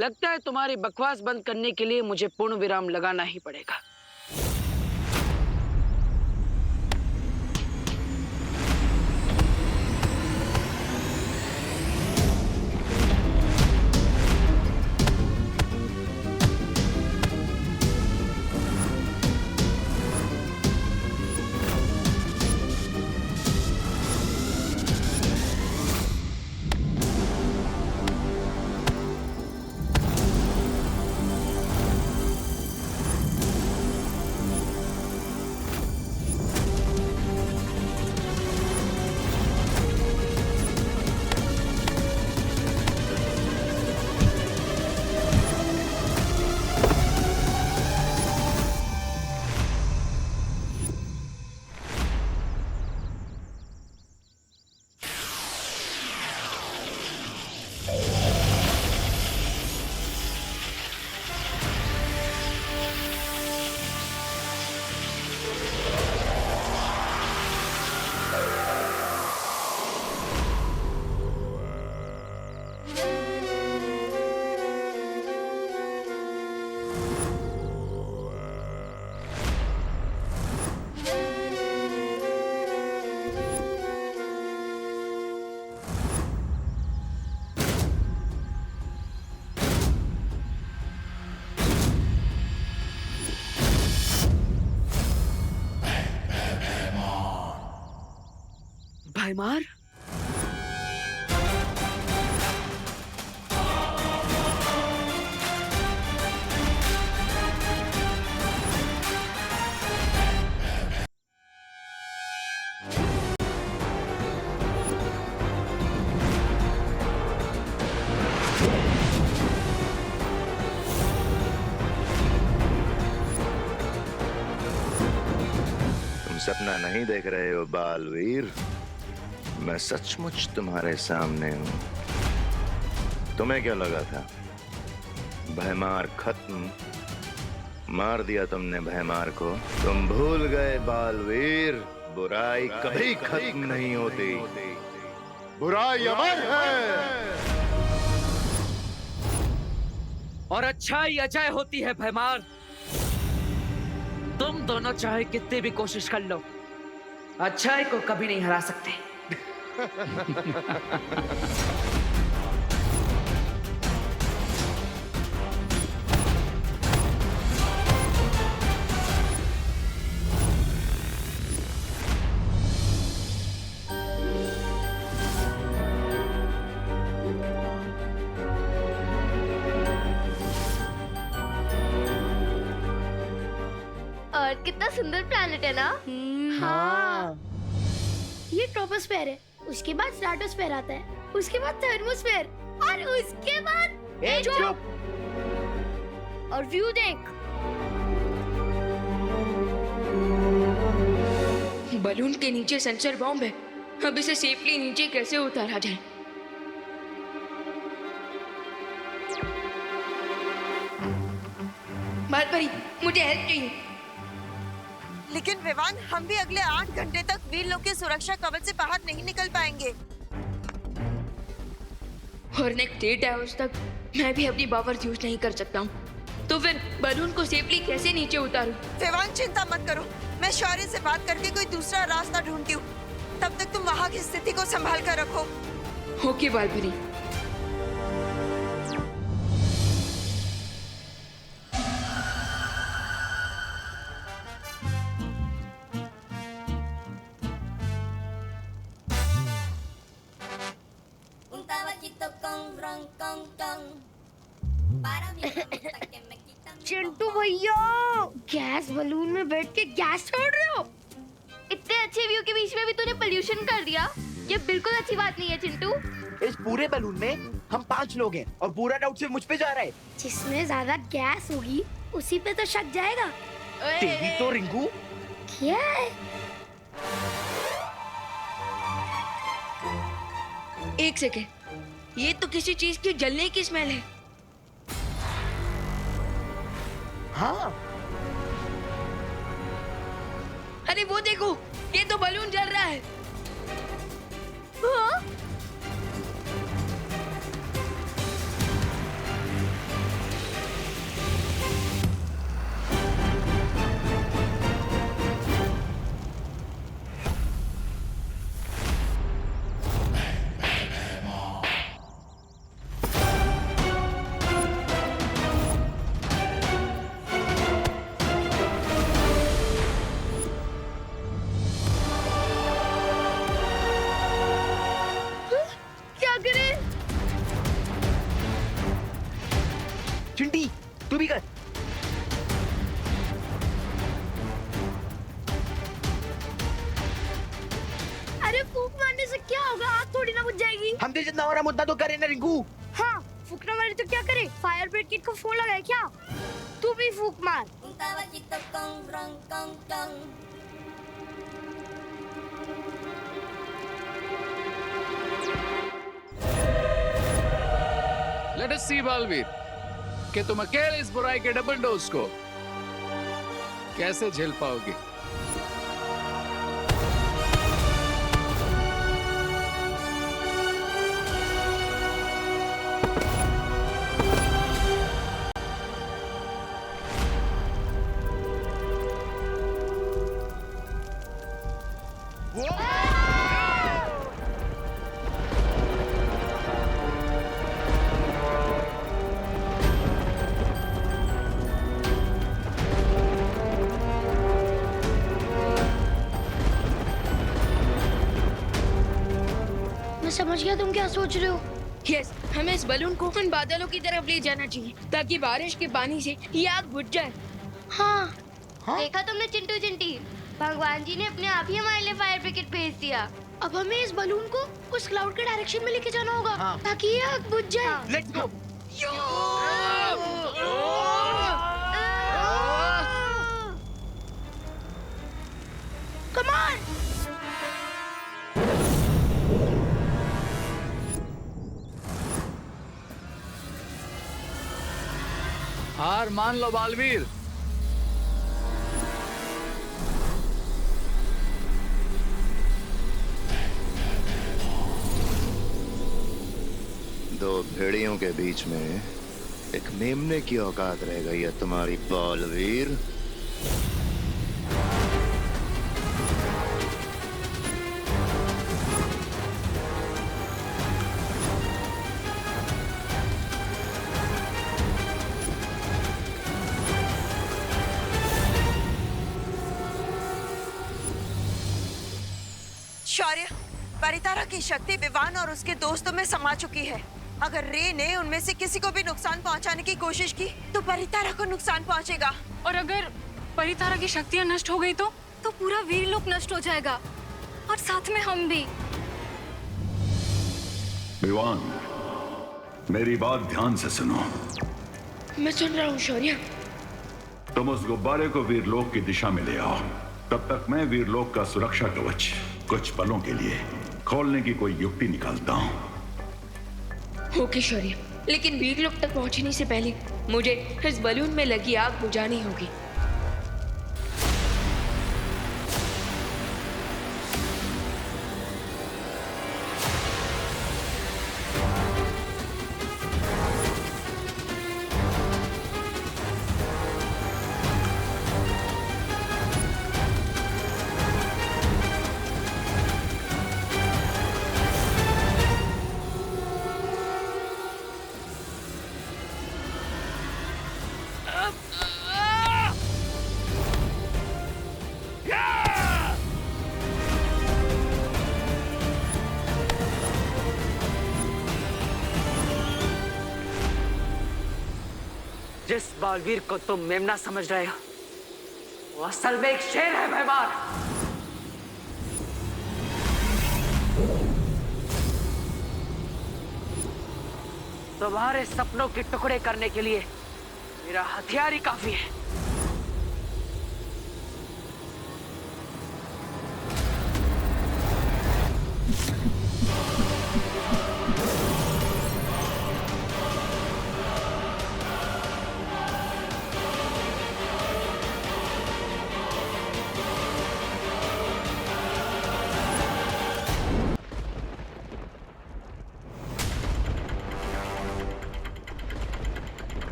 लगता है तुम्हारी बकवास बंद करने के लिए मुझे पूर्ण विराम लगाना ही पड़ेगा। भाईमार, तुम सपना नहीं देख रहे हो बालवीर, मैं सचमुच तुम्हारे सामने हूं। तुम्हें क्या लगा था भयमार खत्म? मार दिया तुमने भयमार को। तुम भूल गए बालवीर, बुराई कभी खत्म नहीं होती, बुराई अमर है। और अच्छाई अजय होती है भयमार। तुम दोनों चाहे कितनी भी कोशिश कर लो, अच्छाई को कभी नहीं हरा सकते। अर्थ कितना सुंदर प्लैनेट है ना। हाँ। ये ट्रोपोस्फेयर है, उसके बाद स्ट्रेटोस्फेयर आता है, उसके बाद थर्मोस्फेयर और उसके बाद चुप। और व्यू देख। बलून के नीचे सेंसर बॉम्ब है। अब इसे सेफली नीचे कैसे उतारा जाए? बालपरी, मुझे हेल्प चाहिए। लेकिन विवान, हम भी अगले 8 घंटे तक वीर लोग के सुरक्षा कवच से बाहर नहीं निकल पाएंगे। और नेक्स्ट 8 आवर्स तक मैं भी अपनी पावर्स यूज नहीं कर सकता हूँ। तो फिर बलून को सेफली कैसे नीचे उतारूं? विवान, चिंता मत करो, मैं शौर्य से बात करके कोई दूसरा रास्ता ढूंढती हूँ। तब तक तुम वहाँ की स्थिति को संभाल कर रखो। ओके बालपरी। चिंटू भैया, गैस बलून में बैठ के गैस छोड़ रहे हो? इतने अच्छे व्यू के बीच में भी तूने पोल्यूशन कर दिया। ये बिल्कुल अच्छी बात नहीं है चिंटू। इस पूरे बलून में हम 5 लोग हैं और पूरा डाउट सिर्फ मुझ पे जा रहा है। जिसमें ज्यादा गैस होगी उसी पे तो शक जाएगा। तेरी तो रिंकू। क्या है? एक सेकेंड, ये तो किसी चीज की जलने की स्मेल है। हाँ। अरे वो देखो, ये तो बलून जल रहा है। हाँ? चिंटी तू भी कर। अरे फूक मारने से क्या होगा, आग थोड़ी ना बुझ जाएगी। हमसे जितना हो रहा मुद्दा तो करे ना रिंकू। हाँ, फूकना मारे तो क्या करे, फायर ब्रिगेड को फोन लगाए क्या? तू भी फूक मार। लेट अस सी बालवीर कि तुम अकेले इस बुराई के डबल डोज को कैसे झेल पाओगे। मैं समझ गया तुम क्या सोच रहे हो। यस, हमें इस बलून को उन बादलों की तरफ ले जाना चाहिए ताकि बारिश के पानी से ये आग बुझ जाए। हाँ, देखा तुमने चिंटू चिंटी, भगवान जी ने अपने आप ही हमारे लिए फायर ब्रिगेड भेज दिया। अब हमें इस बलून को उस क्लाउड के डायरेक्शन में लेके जाना होगा। हाँ। ताकि ये आग बुझ जाए। Let's go. Come on. हार मान लो बालवीर। दो भेड़ियों के बीच में एक मेमने की औकात रह गई है तुम्हारी बालवीर। शौर्य, परितारा की शक्ति विवान और उसके दोस्तों में समा चुकी है। अगर रे ने उनमें से किसी को भी नुकसान पहुंचाने की कोशिश की तो परितारा को नुकसान पहुंचेगा। और अगर परितारा की शक्तियां नष्ट हो गई तो पूरा वीरलोक नष्ट हो जाएगा और साथ में हम भी। विवान, मेरी बात ध्यान से सुनो। मैं सुन रहा हूँ शौर्य। तुम उस गुब्बारे को वीरलोक की दिशा में ले आओ। तब तक मैं वीरलोक का सुरक्षा कवच कुछ पलों के लिए खोलने की कोई युक्ति निकालता हूँ। ओके शौर्य, लेकिन वीरलोक तक पहुंचने से पहले मुझे इस बलून में लगी आग बुझानी होगी। जिस बालवीर को तुम मेमना समझ रहे हो वो असल में एक शेर है भैमार। तुम्हारे सपनों के टुकड़े करने के लिए मेरा हथियार ही काफी है।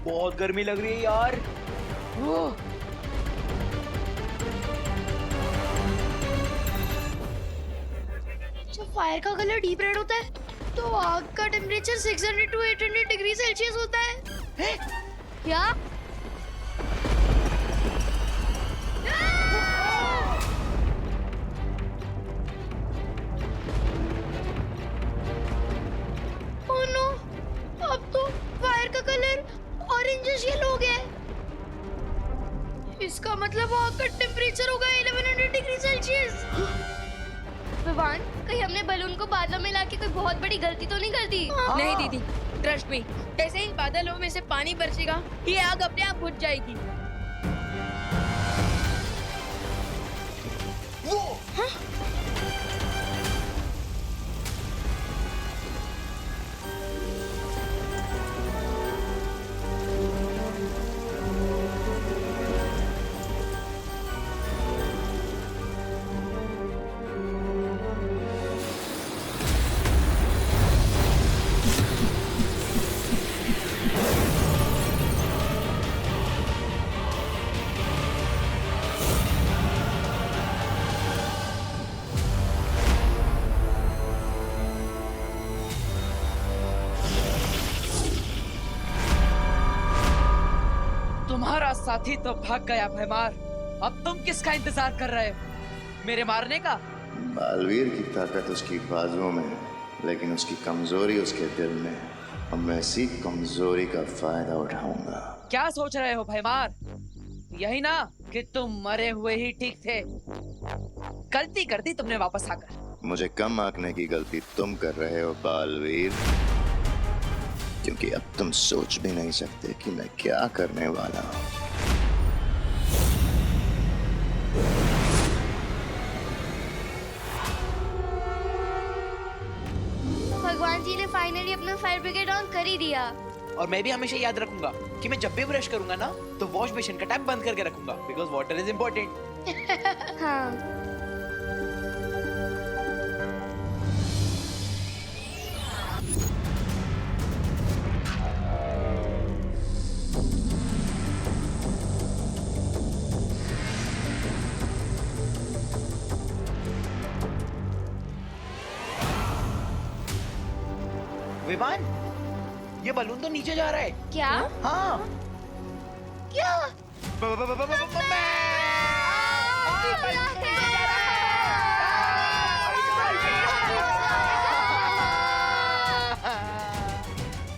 बहुत गर्मी लग रही है यार। जब फायर का कलर डीप रेड होता है तो आग का टेम्परेचर 600 to 800 डिग्री सेल्सियस होता है। क्या? ओह नो, मतलब वहाँ का टेम्परेचर होगा 1100 डिग्री सेल्सियस। विवान, कहीं हमने बलून को बादलों में लाके कोई बहुत बड़ी गलती तो नहीं कर दी? नहीं दीदी, ट्रस्ट मी, जैसे ही बादलों में से पानी बरसेगा ये आग अपने आप बुझ जाएगी। तुम्हारा साथी तो भाग गया भैमार। अब तुम किसका इंतजार कर रहे हो? मेरे मारने का? बालवीर की ताकत उसकी बाजुओं में, लेकिन उसकी कमजोरी उसके दिल में। अब मैं इसी कमजोरी का फायदा उठाऊंगा। क्या सोच रहे हो भैमार? यही ना कि तुम मरे हुए ही ठीक थे। गलती कर दी तुमने वापस आकर। मुझे कम आंकने की गलती तुम कर रहे हो बालवीर, क्योंकि अब तुम सोच भी नहीं सकते कि मैं क्या करने वाला हूँ। भगवान जी ने फाइनली अपना फायर ब्रिगेड ऑन कर ही दिया। और मैं भी हमेशा याद रखूंगा कि मैं जब भी ब्रश करूंगा ना तो वॉश बेसिन का टैप बंद करके रखूंगा, बिकॉज वाटर इज इम्पोर्टेंट। हाँ। विमान, ये बलून तो नीचे जा रहा है। क्या? हाँ। क्या?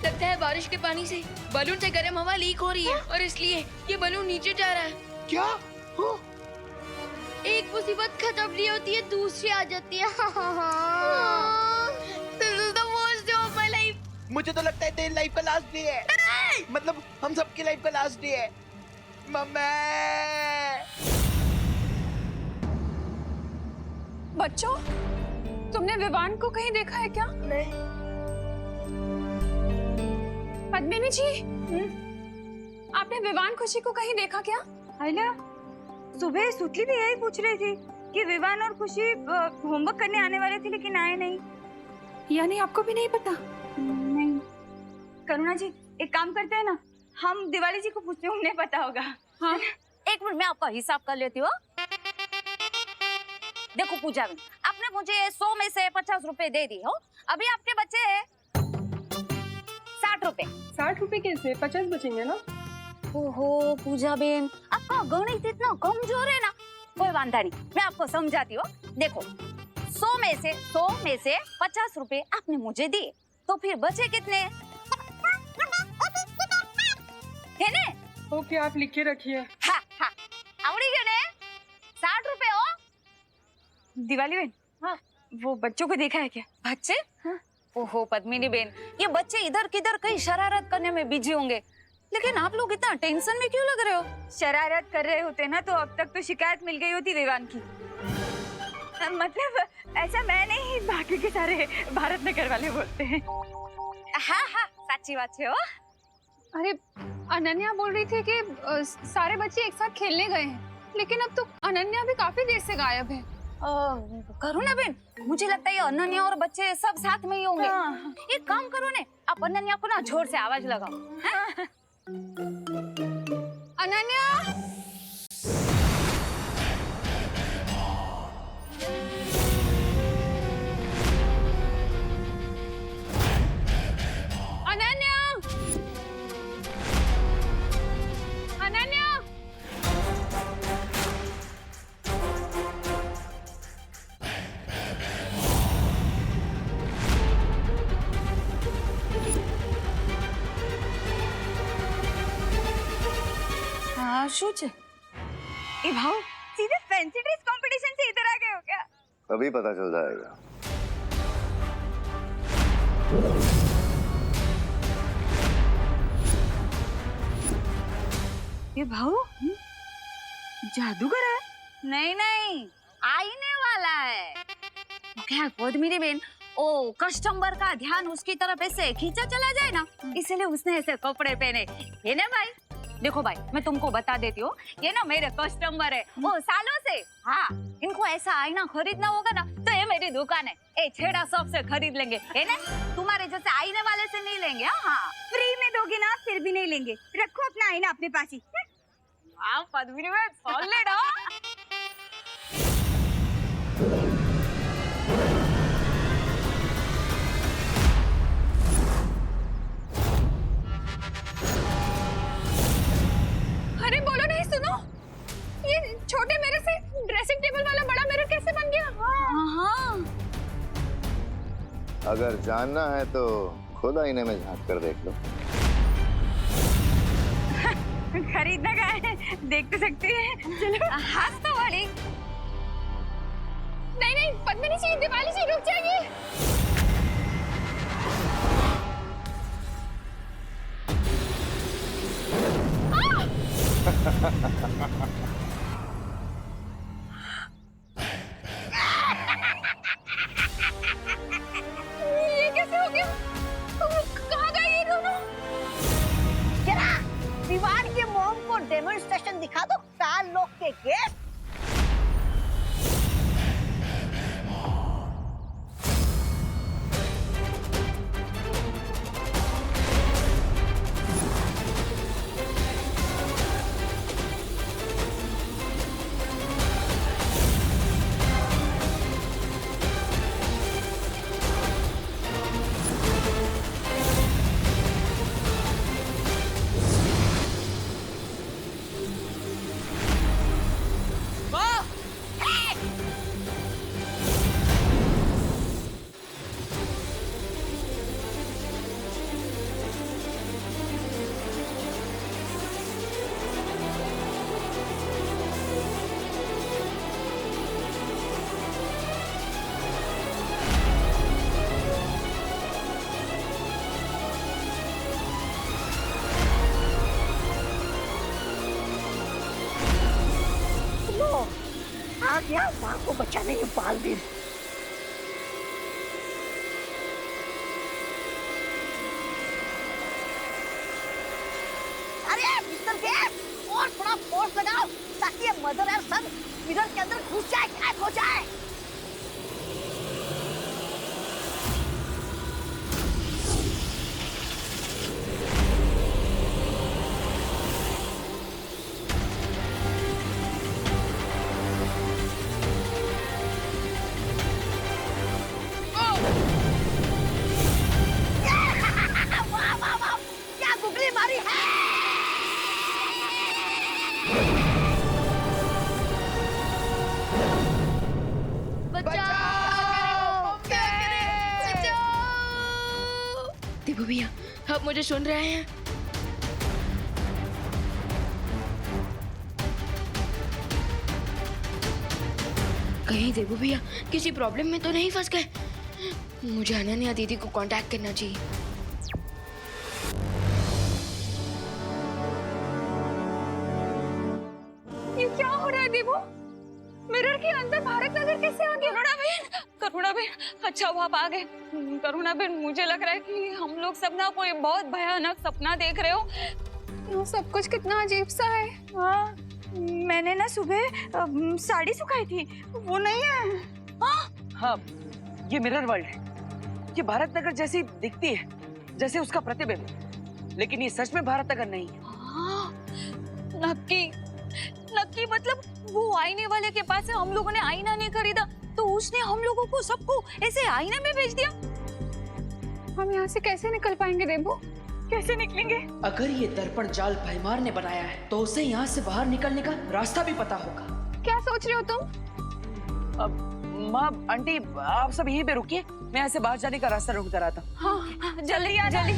लगता है बारिश के पानी से बलून से गर्म हवा लीक हो रही है और इसलिए ये बलून नीचे जा रहा है। क्या? एक मुसीबत खत्म नहीं होती है, दूसरी आ जाती है। This is the worst day of my life. मुझे तो लगता है तेरी लाइफ का लास्ट डे है। मतलब हम सबकी लाइफ का लास्ट डे है। मम्मी। बच्चों, तुमने विवान को कहीं देखा है क्या? नहीं। पद्मिनी जी, आपने विवान खुशी को कहीं देखा क्या? आइला, सुबह सुतली भी यही पूछ रही थी कि विवान और खुशी होमवर्क करने आने वाले थे लेकिन आए नहीं। यानी आपको भी नहीं पता? नहीं। करुणा जी, एक काम करते हैं ना, हम दिवाली जी को पूछते हैं, उन्हें पता होगा। हाँ। एक मिनट, मैं आपका हिसाब कर लेती हूँ। देखो पूजा, आपने मुझे 100 में से 50 रुपए दे दी हो। अभी आपके बचे 60 रुपए। 60 रुपए कैसे? 50 बचेंगे ना? ओहो पूजा बेन, आपका गणित इतना कमजोर है ना। कोई वांधा नहीं, मैं आपको समझाती हूँ। देखो 100 में से 50 रुपए आपने मुझे दिए, तो फिर बचे कितने? है ने? ओके, आप लिखे रखिए। हाँ हाँ, आवड़ी गए ने? 60 रुपए हो। दिवाली बेन, हाँ, वो बच्चों को देखा है क्या? बच्चे? हाँ। ओहो पद्मिनी बेन, ये बच्चे इधर किधर कहीं शरारत करने में बिजी होंगे, लेकिन आप लोग इतना टेंशन में क्यों लग रहे हो? शरारत कर रहे होते ना तो अब तक तो शिकायत मिल गई होती विवान की। मतलब ऐसा मैं नहीं, बाकी के सारे भारत नगर वाले बोलते हैं। हाँ हाँ, सच्ची बात है। अरे अनन्या बोल रही थी कि सारे बच्चे एक साथ खेलने गए हैं, लेकिन अब तो अनन्या भी काफी देर से गायब है। करुणा बेन, मुझे लगता है ये अनन्या और बच्चे सब साथ में ही होंगे। एक काम करो ने, आप अनन्या को ना जोर से आवाज लगाओ। अनन्या, अनन्या, अनन्या। શું છે? એ ये भाव सीधे फैंसी ड्रेस कंपटीशन से इधर आ गए हो क्या? अभी पता चल जाएगा। ये भाव जादूगर है? नहीं नहीं, आईने वाला है। क्या पद्मिनी बेन, ओ कस्टमर का ध्यान उसकी तरफ ऐसे खींचा चला जाए ना, इसलिए उसने ऐसे कपड़े पहने। ये ना भाई, देखो भाई मैं तुमको बता देती हूँ, ये ना मेरे कस्टमर है वो सालों से। हाँ, इनको ऐसा आईना खरीदना होगा ना तो ये मेरी दुकान है, ए छेड़ा शॉप से खरीद लेंगे, है ना? तुम्हारे जैसे आईने वाले से नहीं लेंगे। हाँ, फ्री में दोगे ना फिर भी नहीं लेंगे। रखो अपना आईना अपने पास ही। वाह पद्मिनी बेन, सॉलिड हो। अरे बोलो नहीं, सुनो, ये छोटे मिरर से ड्रेसिंग टेबल वाला बड़ा मिरर कैसे बन गया? हाँ। अगर जानना है तो खुद आईने में झांक कर देख लो। खरीदना का है, देख तो सकते हैं। चलो हाथ तो वाली। नहीं नहीं पद्मिनी जी, दिवाली जी रुक जाइए। ये कैसे हो गया? कहाँ गए ये दोनों? जरा दीवार के मोम को डेमोन्स्ट्रेशन दिखा दो, 4 लोग के गेस्ट। आ गया माँ को बचाने के बालवीर। अरे मिस्टर गैस, और थोड़ा फोर्स लगाओ ताकि ये मदर और सन इधर के अंदर घुस जाए, गायब हो जाए। देबू भैया, आप मुझे सुन रहे हैं? कहीं देबू भैया किसी प्रॉब्लम में तो नहीं फंस गए? मुझे अनन्या दीदी को कांटेक्ट करना चाहिए। ये क्या हो रहा है देबू? मिरर के अंदर भारत नगर कैसे आ गया? करुणा बेन, अच्छा हुआ आप आ गए। करुणा बेन, मुझे लग रहा है कि हम लोग सब ना कोई बहुत भयानक सपना देख रहे हो। ये सब कुछ कितना अजीब सा है। हाँ, मैंने ना सुबह साड़ी सुखाई थी, वो नहीं है। हाँ, ये मिरर वर्ल्ड है। ये भारत नगर जैसी दिखती है, जैसे उसका प्रतिबिंब, लेकिन ये सच में भारत नगर नहीं है। नक्की मतलब वो आईने वाले के पास से हम लोगों ने आईना नहीं खरीदा तो उसने हम लोगों को सबको ऐसे आईने में भेज दिया। हम यहाँ से कैसे निकल पाएंगे देबू? कैसे निकलेंगे? अगर ये दर्पण जाल भैमार ने बनाया है तो उसे यहाँ से बाहर निकलने का रास्ता भी पता होगा। क्या सोच रहे हो तुम? माँ, आंटी, आप सब यहीं पे रुकिए, मैं यहाँ से बाहर जाने का रास्ता ढूंढता रहता हूँ। हाँ, जल्दी आ जल्दी।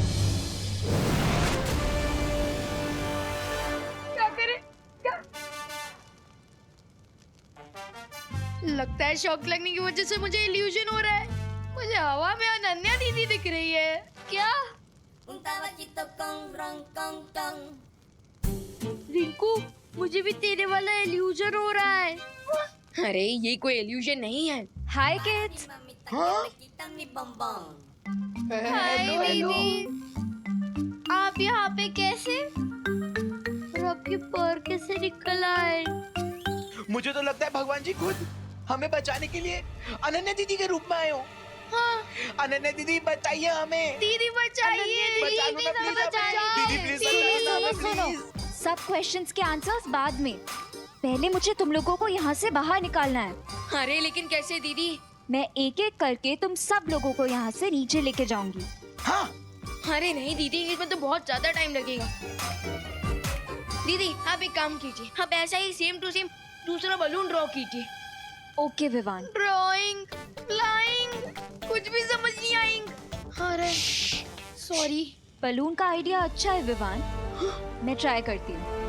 क्या करें? क्या? लगता है शॉक लगने की वजह से मुझे इल्यूजन हो रहा है। मुझे हवा में अनन्या दीदी दिख रही है। क्या? रिंकू, मुझे भी तेरे वाला इल्यूजन हो रहा है। अरे ये कोई इल्यूजन नहीं है। हाय किड्स। हाय दीदी, आप यहाँ पे कैसे? और आपके पैर कैसे निकल आए? मुझे तो लगता है भगवान जी खुद हमें बचाने के लिए अनन्या दीदी के रूप में आए हो। हाँ। अनन्या दीदी बताइए हमें। दीदी बचाइए, बचा लो ना प्लीज हमें। दीदी प्लीज सुनो सुनो, सब क्वेश्चंस के आंसर्स बाद में। पहले मुझे तुम लोगों को यहाँ से बाहर निकालना है। अरे लेकिन कैसे दीदी? मैं एक एक करके तुम सब लोगों को यहाँ से नीचे लेके जाऊंगी। हाँ। अरे नहीं दीदी, इसमें तो बहुत ज्यादा टाइम लगेगा। दीदी आप एक काम कीजिए, आप ऐसा ही सेम टू सेम दूसरा बलून ड्रॉ कीजिए। ओके विवान। ड्राइंग, फ्लाइंग, कुछ भी समझ नहीं आएंगे। अरे सॉरी। बलून का आइडिया अच्छा है विवान, मैं ट्राई करती हूँ।